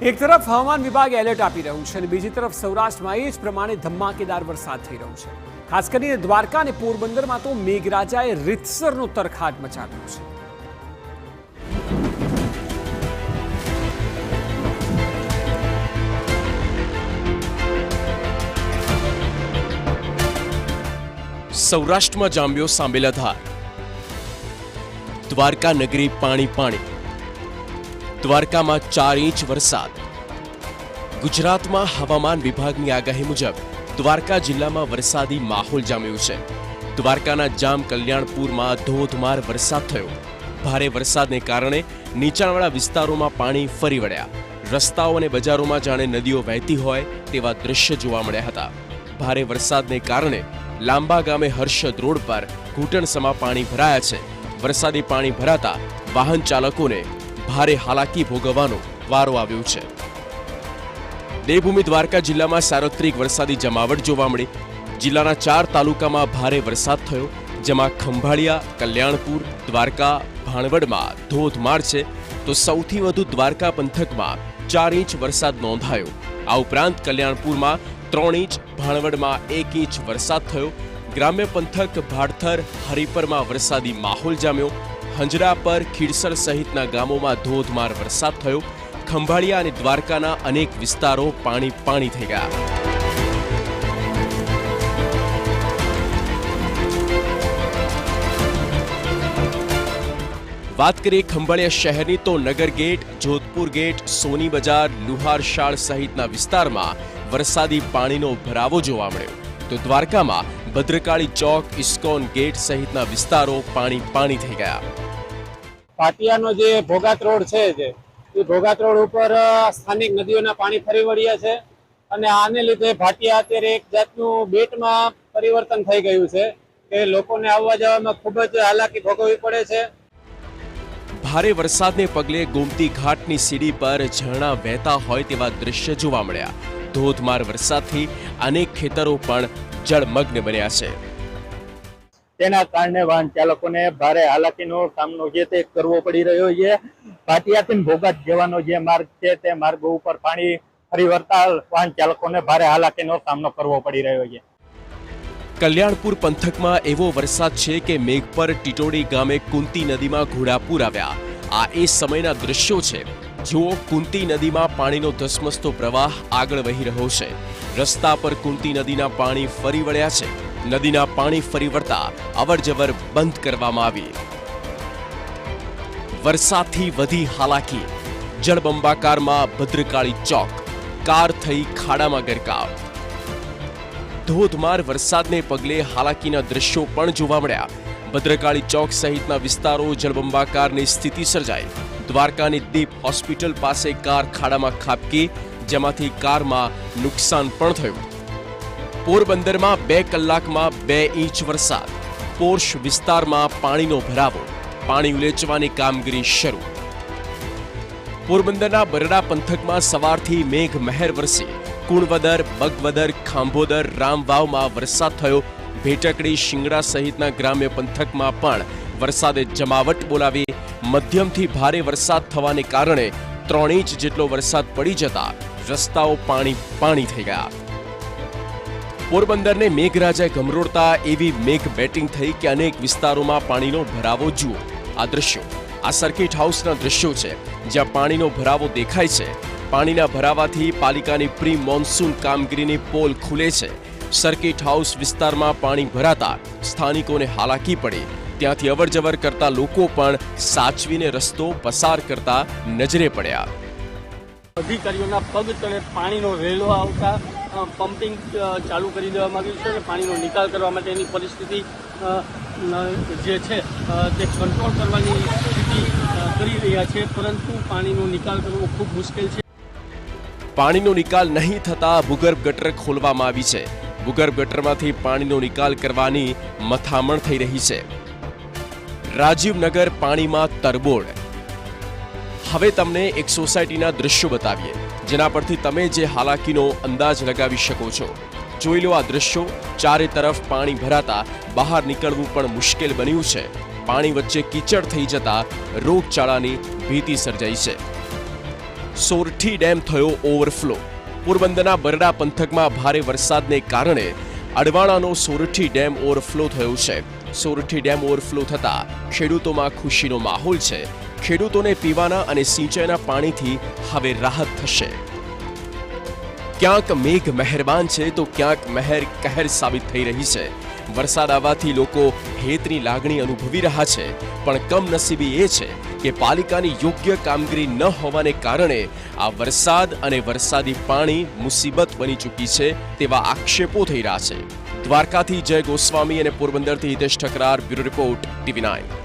એક તરફ હવામાન વિભાગ એલર્ટ આપી રહ્યું છે અને બીજી તરફ સૌરાષ્ટ્રમાં એ જ પ્રમાણે ધમાકેદાર વરસાદ થઈ રહ્યો છે। ખાસ કરીને દ્વારકા અને પોરબંદરમાં તો મેઘરાજાએ રીતસરનો તરખાટ મચાવ્યો છે। સૌરાષ્ટ્રમાં જામ્યો સાંબેલાધાર, દ્વારકા નગરી પાણી પાણી। દ્વારકામાં 4 ઇંચ વરસાદ। ગુજરાતમાં હવામાન વિભાગની આગાહી મુજબ દ્વારકા જિલ્લામાં વરસાદી માહોલ જામ્યો છે। દ્વારકાના જામ કલ્યાણપુરમાં ધોધમાર વરસાદ થયો। ભારે વરસાદને કારણે નીચાણવાળા વિસ્તારોમાં પાણી ફરી વળ્યા। રસ્તાઓ અને બજારોમાં જાણે નદીઓ વહેતી હોય તેવા દ્રશ્ય જોવા મળ્યા હતા। ભારે વરસાદને કારણે લાંબા ગામે હર્ષદ રોડ પર ઘૂંટણસમા પાણી ભરાયા છે। વરસાદી પાણી ભરાતા વાહન ચાલકોને ભારે હાલાકી ભોગવવાનો વારો આવ્યો છે। દેવભૂમિ દ્વારકા જિલ્લામાં સાર્વત્રિક વરસાદી જમાવટ જોવા મળી। જિલ્લાના 4 તાલુકામાં ભારે વરસાદ થયો, જેમાં ખંભાળિયા, કલ્યાણપુર, દ્વારકા, ભાણવડમાં ધોધમાર છે, તો સૌથી વધુ દ્વારકા પંથકમાં 4 ઇંચ વરસાદ નોંધાયો। આ ઉપરાંત કલ્યાણપુરમાં 3 ઇંચ, ભાણવડમાં 1 ઇંચ વરસાદ થયો। ગ્રામ્ય પંથક ભાડથર, હરિપરમાં વરસાદી માહોલ જામ્યો। હંજરા પર, ખીડસર સહિતના ગામોમાં ધોધમાર વરસાદ થયો। ખંભાળિયા અને દ્વારકાના અનેક વિસ્તારો પાણી પાણી થઈ ગયા। વાત કરીએ ખંભાળિયા શહેરની તો નગર ગેટ, જોધપુર ગેટ, સોની બજાર, લુહારશાળ સહિતના વિસ્તારમાં વરસાદી પાણીનો ભરાવો જોવા મળ્યો, તો દ્વારકામાં ભદ્રકાળી ચોક, ઇસ્કોન ગેટ સહિતના વિસ્તારો પાણી પાણી થઈ ગયા। પાટિયાનો જે ભોગાત રોડ છે એ ભોગાત રોડ ઉપર સ્થાનિક નદીઓના પાણી ફરી વળ્યા છે અને આને લીધે ભાટિયા અત્યારે એક જાતનું બેટમાં પરિવર્તન થઈ ગયું છે કે લોકોને આવવા જવામાં ખૂબ જ હાલાકી ભોગવવી પડે છે। ભારે વરસાદને પગલે ગોમતી ઘાટની સીડી પર ઝરણા વહેતા હોય તેવા દ્રશ્ય જોવા મળ્યા। ધોધમાર વરસાદથી અનેક ખેતરો પણ જળમગ્ન બન્યા છે। તેના કારણે વાહન ચાલકોને ભારે હાલાકીનો સામનો જે તે કરવો પડી રહ્યો છે। પાટિયાથી ભોગાત જવાનો જે માર્ગ છે તે માર્ગો ઉપર પાણી ફરી વળતા વાહન ચાલકોને ભારે હાલાકીનો સામનો કરવો પડી રહ્યો છે। કલ્યાણપુર પંથકમાં એવો વરસાદ છે કે મેઘપર ટીટોડી ગામે કુંતી નદીમાં ઘોડાપૂર આવ્યા। આ એ સમયના દ્રશ્યો છે। જુઓ, કુંતી નદીમાં પાણીનો ધસમસતો પ્રવાહ આગળ વહી રહ્યો છે। રસ્તા પર કુંતી નદીના પાણી ફરી વળ્યા છે। નદીના પાણી ફરી વળતા અવરજવર બંધ કરવામાં આવી। વરસાદથી વધી હાલાકી। જળબંબાકારમાં ભદ્રકાળી ચોક, કાર થઈ ખાડામાં ગરકાવ। ધોધમાર વરસાદને પગલે હાલાકીના દ્રશ્યો પણ જોવા મળ્યા। ભદ્રકાળી ચોક સહિતના વિસ્તારો જળબંબાકારની સ્થિતિ સર્જાઈ। દ્વારકાની દીપ હોસ્પિટલ પાસે કાર ખાડામાં ખાબકી, જેમાંથી કારમાં નુકસાન પણ થયું। પોરબંદરમાં 2 કલાકમાં 2 ઇંચ વરસાદ। પોર્શ વિસ્તારમાં પાણીનો ભરાવો, પાણી ઉલેચવાની કામગીરી શરૂ। પોરબંદરના બરડા પંથકમાં સવારથી મેઘ મહેર વરસી। કુણવદર, બગવદર, ખાંભોદર, રામવાવમાં વરસાદ થયો। ભેટકડી, શિંગડા સહિતના ગ્રામ્ય પંથકમાં પણ વરસાદે જમાવટ બોલાવી। મધ્યમથી ભારે વરસાદ થવાને કારણે 3 ઇંચ જેટલો વરસાદ પડી જતા રસ્તાઓ પાણી પાણી થઈ ગયા। પોરબંદરને મેઘરાજાએ ગમરોડતા એવી મેઘ બેટિંગ થઈ કે અનેક વિસ્તારોમાં પાણીનો ભરાવો જુઓ। આ દ્રશ્યો આ સર્કિટ હાઉસના દ્રશ્યો છે, જ્યાં પાણીનો ભરાવો દેખાય છે। પાણીના ભરાવાથી પાલિકાની પ્રી મોન્સૂન કામગીરીની પોલ ખુલે છે। સર્કિટ હાઉસ વિસ્તારમાં પાણી ભરાતા સ્થાનિકોને હાલાકી પડી। ત્યાંથી અવરજવર કરતા લોકો પણ સાચવીને રસ્તો પસાર કરતા નજરે પડ્યા। અધિકારીઓના પગ તળે પાણીનો રેલો આવતા પમ્પિંગ ચાલુ કરી દેવામાં આવ્યું છે અને પાણીનો નિકાલ કરવા માટેની પરિસ્થિતિ જે છે તે કંટ્રોલ કરવાની સ્થિતિ કરી રહ્યા છે, પરંતુ પાણીનો નિકાલ કરવો ખૂબ મુશ્કેલ છે। પાણીનો નિકાલ નહીં થતા ભૂગર્ભ ગટર ખોલવામાં આવી છે। ભૂગર્ભ ગટરમાંથી પાણીનો નિકાલ કરવાની મથામણ થઈ રહી છે। રાજીવનગર પાણીમાં તરબોળ। હવે તમને એક સોસાયટીના દ્રશ્યો બતાવીએ, જેના પરથી તમે જે હાલાકીનો અંદાજ લગાવી શકો છો। જોઈ લો આ દ્રશ્યો। ચારે તરફ પાણી ભરાતા બહાર નીકળવું પણ મુશ્કેલ બન્યું છે। પાણી વચ્ચે કીચડ થઈ જતા રોગચાળાની ભીતિ સર્જાઈ છે। સોરઠી ડેમ થયો ઓવરફ્લો. પોરબંદરના બરડા પંથકમાં ભારે વરસાદને કારણે અડવાણાનો સોરઠી ડેમ ઓવરફ્લો થયો છે. સોરઠી ડેમ ઓવરફ્લો થતા ખેડૂતોમાં ખુશીનો માહોલ છે. ખેડૂતોને પીવાના અને સિંચાઈના પાણીથી હવે રાહત થશે. ક્યાંક મેઘ મહેરબાન છે તો ક્યાંક મહેર કહેર સાબિત થઈ રહી છે. વરસાદ આવવાથી લોકો હેતની લાગણી અનુભવી રહ્યા છે, પણ કમનસીબી એ છે કે પાલિકાની યોગ્ય કામગીરી ન હોવાને કારણે આ વરસાદ અને વરસાદી પાણી મુસીબત બની ચૂકી છે તેવા આક્ષેપો થઈ રહ્યા છે. દ્વારકાથી જય ગોસ્વામી અને પોરબંદરથી Hitesh Thakrar, bureau report, TV9.